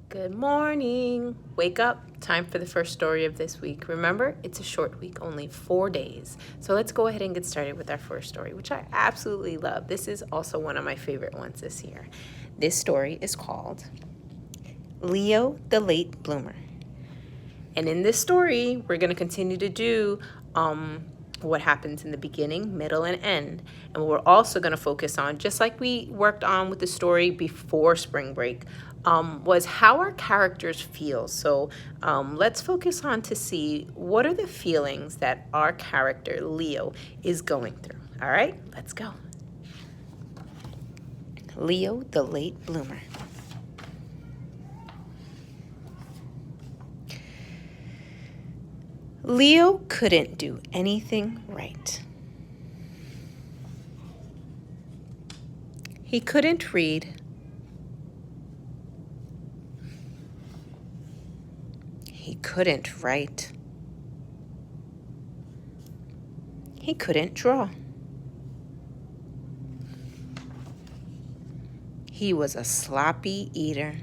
Good morning. Wake up. Time for the first story of this week. Remember, it's a short week, only 4 days. So let's go ahead and get started with our first story, which I absolutely love. This is also one of my favorite ones this year. This story is called Leo the Late Bloomer. And in this story, we're going to continue to do what happens in the beginning, middle, and end. And we're also going to focus on, just like we worked on with the story before spring break, was how our characters feel. So let's focus on to see what are the feelings that our character, Leo, is going through. All right, let's go. Leo the Late Bloomer. Leo couldn't do anything right. He couldn't read. He couldn't write. He couldn't draw. He was a sloppy eater.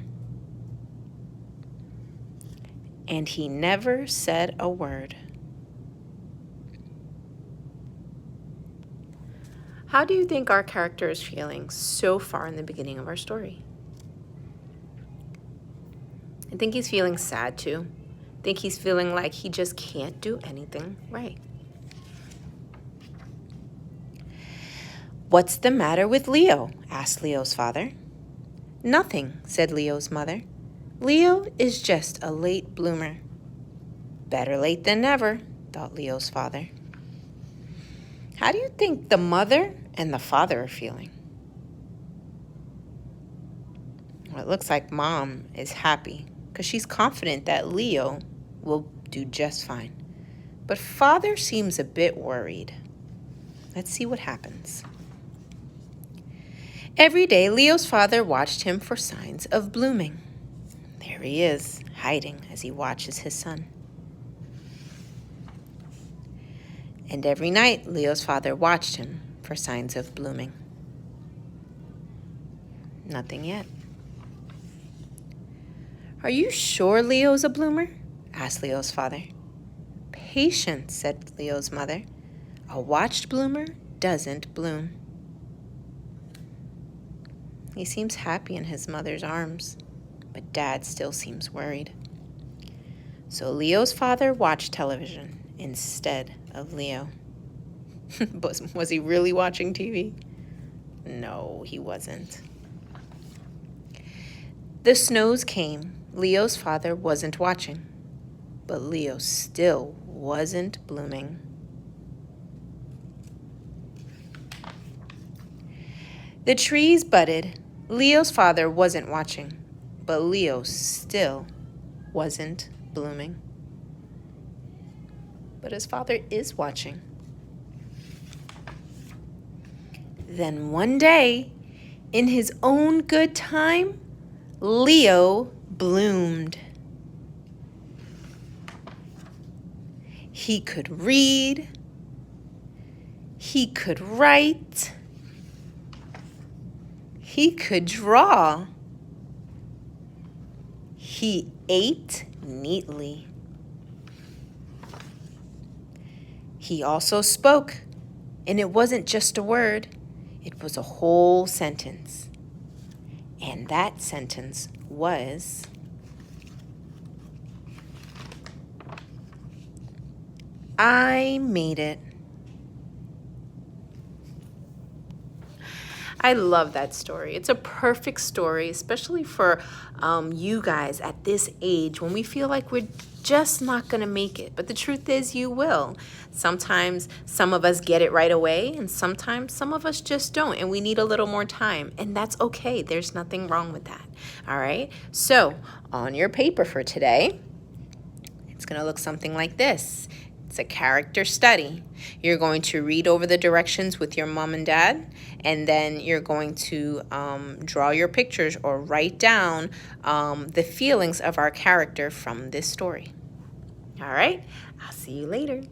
And he never said a word. How do you think our character is feeling so far in the beginning of our story? I think he's feeling sad too. I think he's feeling like he just can't do anything right. "What's the matter with Leo?" asked Leo's father. "Nothing," said Leo's mother. "Leo is just a late bloomer." Better late than never, thought Leo's father. How do you think the mother and the father are feeling? Well, it looks like Mom is happy because she's confident that Leo will do just fine. But Father seems a bit worried. Let's see what happens. Every day, Leo's father watched him for signs of blooming. There he is, hiding as he watches his son. And every night, Leo's father watched him for signs of blooming. Nothing yet. "Are you sure Leo's a bloomer?" asked Leo's father. "Patience," said Leo's mother. "A watched bloomer doesn't bloom." He seems happy in his mother's arms, but Dad still seems worried. So Leo's father watched television instead of Leo. Was he really watching TV? No, he wasn't. The snows came. Leo's father wasn't watching, but Leo still wasn't blooming. The trees budded. Leo's father wasn't watching, but Leo still wasn't blooming. But his father is watching. Then one day, in his own good time, Leo bloomed. He could read. He could write. He could draw. He ate neatly. He also spoke, and it wasn't just a word, it was a whole sentence. And that sentence was, "I made it." I love that story. It's a perfect story, especially for you guys at this age when we feel like we're just not going to make it. But the truth is you will. Sometimes some of us get it right away, and sometimes some of us just don't, and we need a little more time. And that's okay. There's nothing wrong with that. All right? So on your paper for today, it's going to look something like this. It's a character study. You're going to read over the directions with your mom and dad, and then you're going to draw your pictures or write down the feelings of our character from this story. All right, I'll see you later.